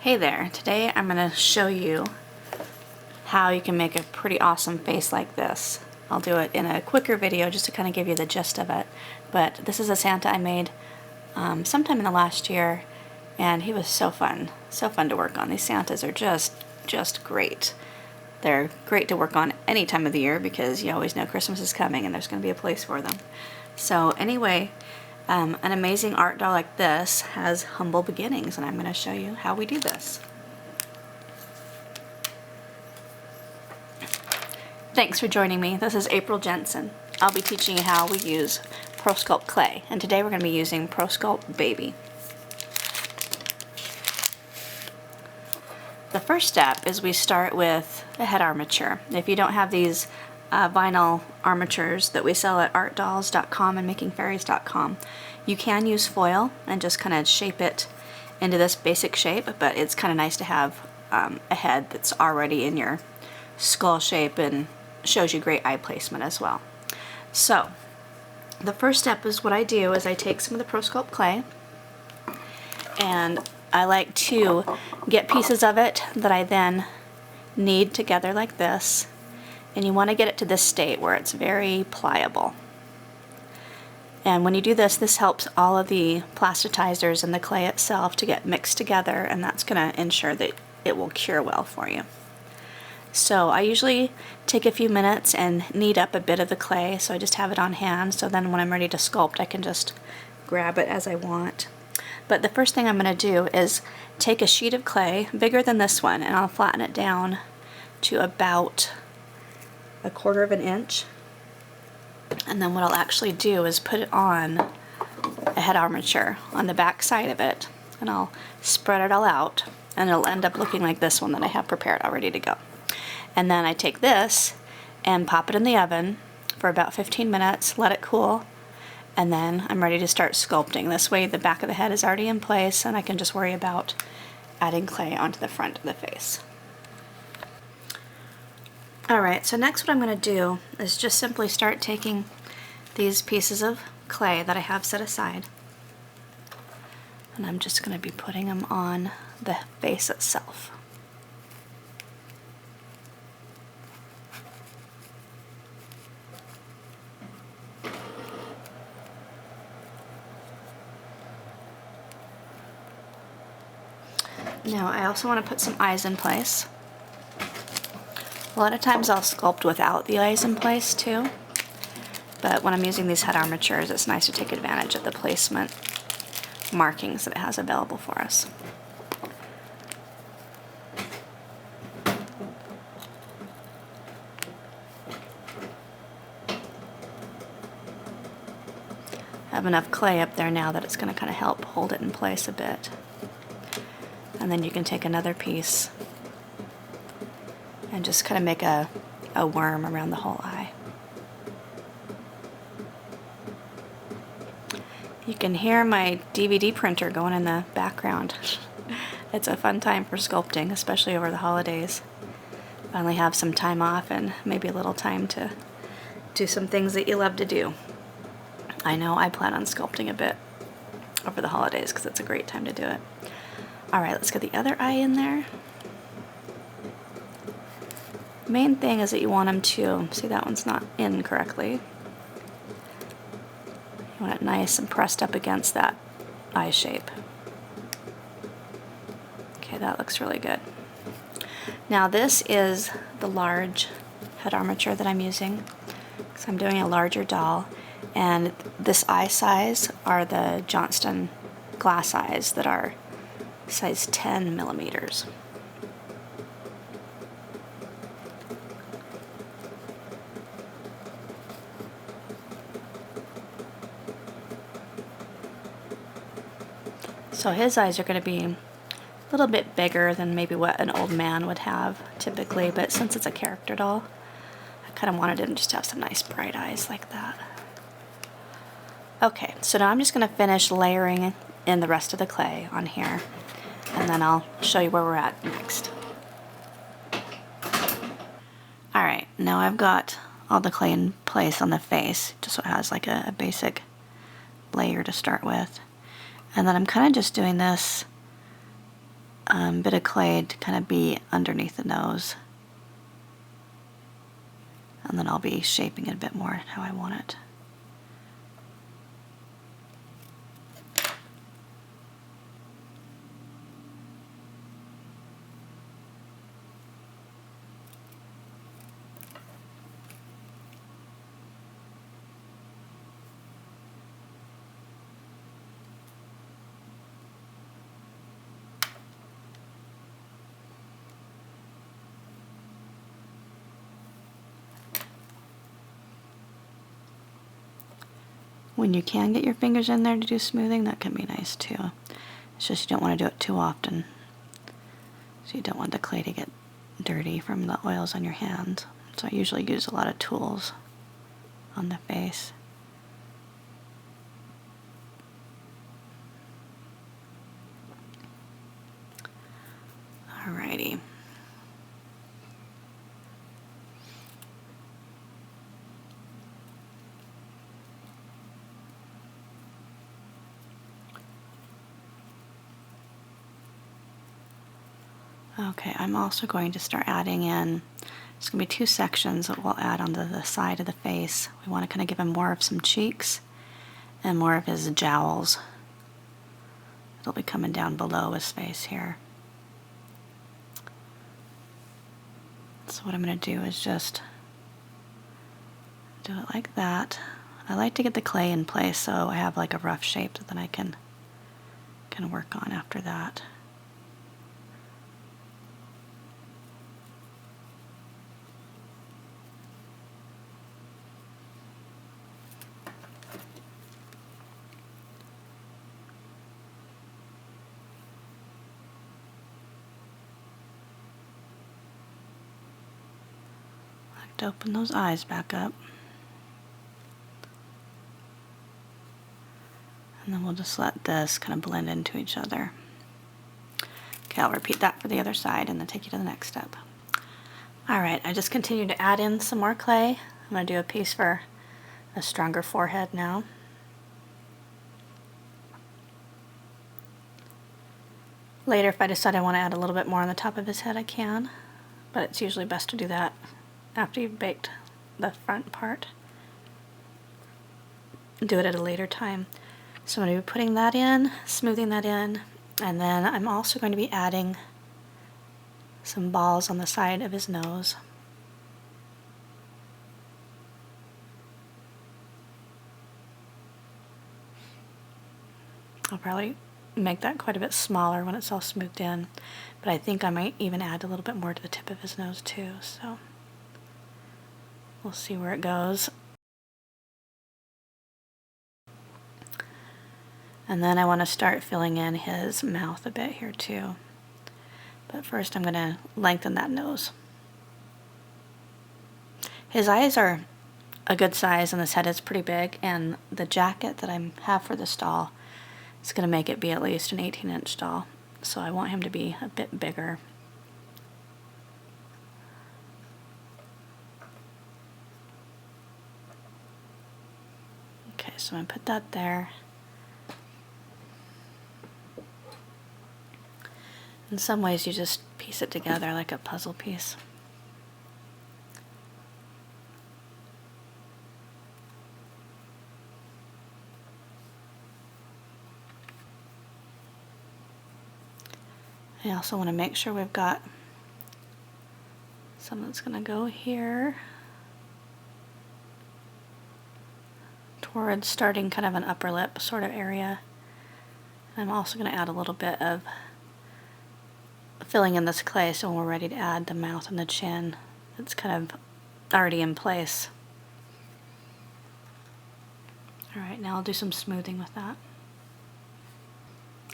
Hey there, today I'm going to show you how you can make a pretty awesome face like this. I'll do it in a quicker video just to kind of give you the gist of it, but this is a Santa I made sometime in the last year, and he was so fun to work on. These Santas are just great. They're great to work on any time of the year because you always know Christmas is coming and there's going to be a place for them. So anyway, an amazing art doll like this has humble beginnings, and I'm going to show you how we do this. Thanks for joining me. This is April Jensen. I'll be teaching you how we use Pro Sculpt clay, and today we're going to be using Pro Sculpt Baby. The first step is we start with a head armature. If you don't have these vinyl armatures that we sell at artdolls.com and makingfairies.com, you can use foil and just kind of shape it into this basic shape, but it's kind of nice to have a head that's already in your skull shape and shows you great eye placement as well. So the first step is what I do is I take some of the Pro Sculpt clay, and I like to get pieces of it that I then knead together like this. And you want to get it to this state where it's very pliable. And when you do this, this helps all of the plasticizers and the clay itself to get mixed together, and that's going to ensure that it will cure well for you. So I usually take a few minutes and knead up a bit of the clay, so I just have it on hand, so then when I'm ready to sculpt I can just grab it as I want. But the first thing I'm going to do is take a sheet of clay bigger than this one, and I'll flatten it down to about 1/4 of an inch, and then what I'll actually do is put it on a head armature on the back side of it, and I'll spread it all out, and it'll end up looking like this one that I have prepared all ready to go. And then I take this and pop it in the oven for about 15 minutes, let it cool, and then I'm ready to start sculpting. This way the back of the head is already in place and I can just worry about adding clay onto the front of the face. Alright, so next what I'm going to do is just simply start taking these pieces of clay that I have set aside, and I'm just going to be putting them on the face itself. Now I also want to put some eyes in place. A lot of times I'll sculpt without the eyes in place too, but when I'm using these head armatures it's nice to take advantage of the placement markings that it has available for us. I have enough clay up there now that it's going to kind of help hold it in place a bit. And then you can take another piece and just kind of make a worm around the whole eye. You can hear my DVD printer going in the background. It's a fun time for sculpting, especially over the holidays. Finally have some time off and maybe a little time to do some things that you love to do. I know I plan on sculpting a bit over the holidays because it's a great time to do it. Alright, let's get the other eye in there. Main thing is that you want them to, see that one's not in correctly. You want it nice and pressed up against that eye shape. Okay, that looks really good. Now this is the large head armature that I'm using, because I'm doing a larger doll, and this eye size are the Johnston glass eyes that are size 10 millimeters. So his eyes are going to be a little bit bigger than maybe what an old man would have typically, but since it's a character doll, I kind of wanted him just to have some nice bright eyes like that. Okay, so now I'm just going to finish layering in the rest of the clay on here, and then I'll show you where we're at next. Alright, now I've got all the clay in place on the face, just so it has like a basic layer to start with. And then I'm kind of just doing this bit of clay to kind of be underneath the nose. And then I'll be shaping it a bit more how I want it. When you can get your fingers in there to do smoothing, that can be nice too. It's just you don't want to do it too often. So you don't want the clay to get dirty from the oils on your hands. So I usually use a lot of tools on the face. Alrighty. Okay, I'm also going to start adding in, there's going to be two sections that we'll add onto the side of the face. We want to kind of give him more of some cheeks and more of his jowls. It'll be coming down below his face here. So what I'm going to do is just do it like that. I like to get the clay in place so I have like a rough shape that then I can work on after that. To open those eyes back up. And then we'll just let this kind of blend into each other. Okay, I'll repeat that for the other side and then take you to the next step. Alright, I just continue to add in some more clay. I'm going to do a piece for a stronger forehead now. Later, if I decide I want to add a little bit more on the top of his head, I can. But it's usually best to do that after you've baked the front part. Do it at a later time. So I'm going to be putting that in, smoothing that in, and then I'm also going to be adding some balls on the side of his nose. I'll probably make that quite a bit smaller when it's all smoothed in, but I think I might even add a little bit more to the tip of his nose too, so we'll see where it goes. And then I want to start filling in his mouth a bit here too. But first I'm going to lengthen that nose. His eyes are a good size and his head is pretty big, and the jacket that I have for this doll is going to make it be at least an 18-inch doll. So I want him to be a bit bigger. Okay, so I'm going to put that there. In some ways you just piece it together like a puzzle piece. I also want to make sure we've got some that's going to go here towards starting kind of an upper lip sort of area. I'm also going to add a little bit of filling in this clay so when we're ready to add the mouth and the chin, it's kind of already in place. Alright, now I'll do some smoothing with that.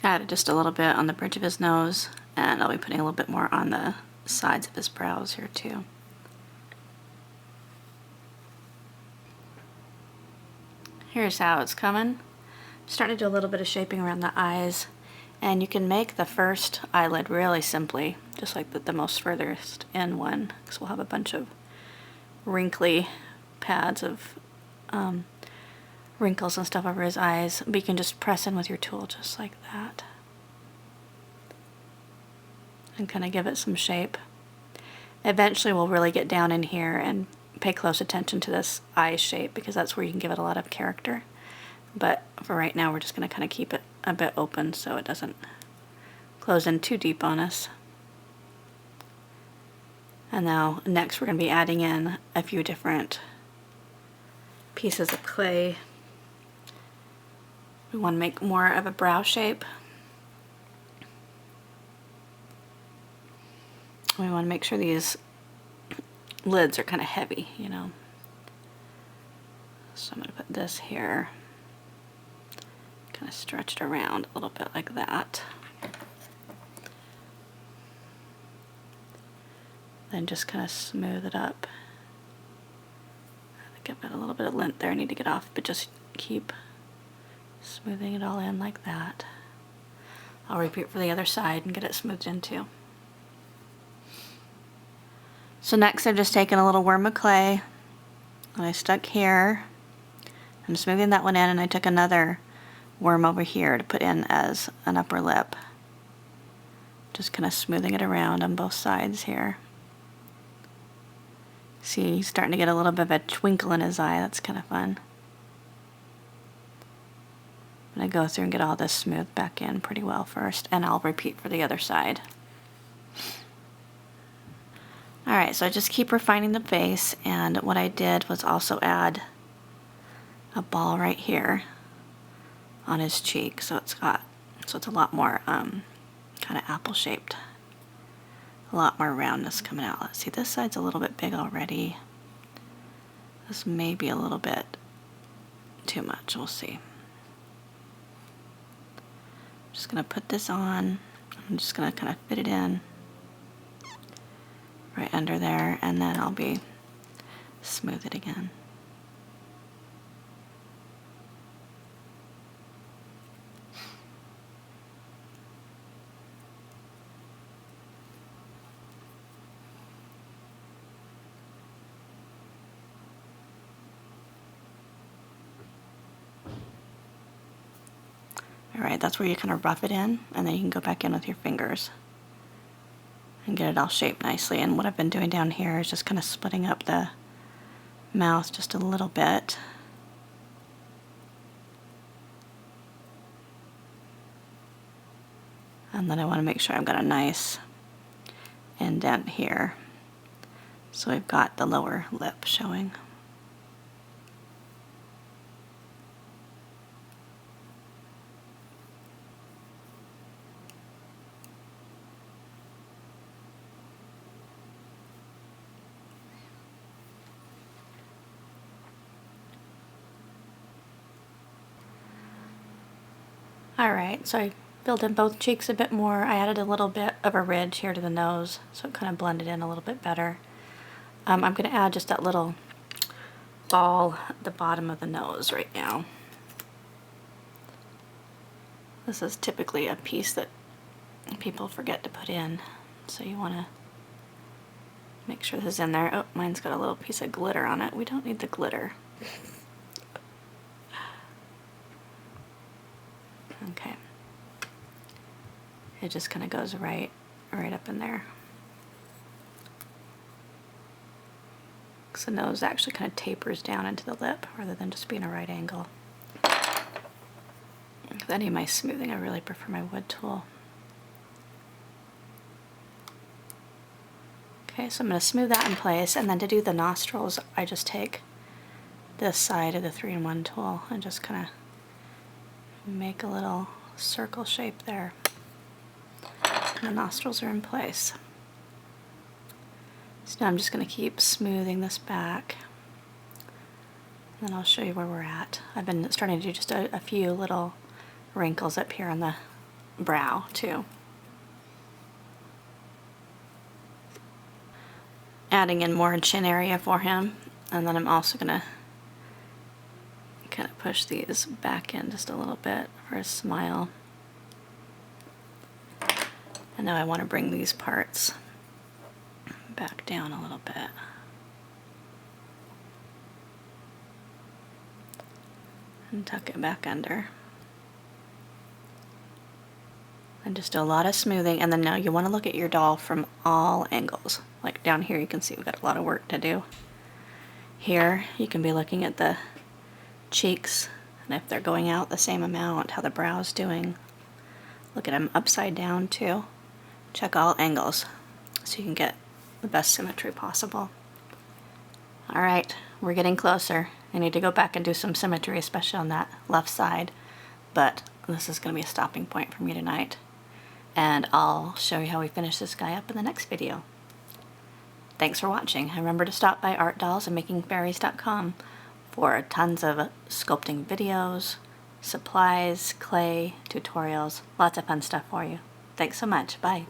Added just a little bit on the bridge of his nose, and I'll be putting a little bit more on the sides of his brows here too. Here's how it's coming. I'm starting to do a little bit of shaping around the eyes. And you can make the first eyelid really simply, just like the most furthest in one, because we'll have a bunch of wrinkly pads of wrinkles and stuff over his eyes. But you can just press in with your tool just like that. and kind of give it some shape. Eventually we'll really get down in here and pay close attention to this eye shape, because that's where you can give it a lot of character. But for right now, we're just going to kind of keep it a bit open so it doesn't close in too deep on us. And now next we're going to be adding in a few different pieces of clay. We want to make more of a brow shape. We want to make sure these lids are kind of heavy, you know. So I'm going to put this here, kind of stretch it around a little bit like that. Then just kind of smooth it up. I think I've got a little bit of lint there I need to get off, but just keep smoothing it all in like that. I'll repeat for the other side and get it smoothed in too. So next I've just taken a little worm of clay and I stuck here. I'm smoothing that one in, and I took another worm over here to put in as an upper lip. Just kind of smoothing it around on both sides here. See, he's starting to get a little bit of a twinkle in his eye. That's kind of fun. I'm going to go through and get all this smoothed back in pretty well first, and I'll repeat for the other side. Alright, so I just keep refining the face, and what I did was also add a ball right here on his cheek, so it's a lot more kind of apple shaped. A lot more roundness coming out. Let's see, this side's a little bit big already. This may be a little bit too much, we'll see. Just gonna put this on. I'm just gonna kind of fit it in right under there, and then I'll be smooth it again. Alright, that's where you kind of rough it in, and then you can go back in with your fingers and get it all shaped nicely. And what I've been doing down here is just kind of splitting up the mouth just a little bit. And then I want to make sure I've got a nice indent here. So we've got the lower lip showing. Alright, so I filled in both cheeks a bit more. I added a little bit of a ridge here to the nose, so it kind of blended in a little bit better. I'm going to add just that little ball at the bottom of the nose right now. This is typically a piece that people forget to put in, so you want to make sure this is in there. Oh, mine's got a little piece of glitter on it. We don't need the glitter. Okay. It just kind of goes right up in there. So the nose actually kind of tapers down into the lip rather than just being a right angle. With any of my smoothing, I really prefer my wood tool. Okay, so I'm going to smooth that in place, and then to do the nostrils, I just take this side of the 3-in-1 tool and just kind of make a little circle shape there. And the nostrils are in place. So now I'm just going to keep smoothing this back, and then I'll show you where we're at. I've been starting to do just a few little wrinkles up here on the brow too. Adding in more chin area for him, and then I'm also going to kind of push these back in just a little bit for a smile. And now I want to bring these parts back down a little bit. And tuck it back under. And just do a lot of smoothing, and then now you want to look at your doll from all angles. Like down here you can see we've got a lot of work to do. Here you can be looking at the cheeks and if they're going out the same amount, how the brow's doing. Look at them upside down too. Check all angles so you can get the best symmetry possible. Alright, we're getting closer. I need to go back and do some symmetry, especially on that left side, but this is going to be a stopping point for me tonight. And I'll show you how we finish this guy up in the next video. Thanks for watching. Remember to stop by artdolls.makingfairies.com for tons of sculpting videos, supplies, clay, tutorials, lots of fun stuff for you. Thanks so much. Bye.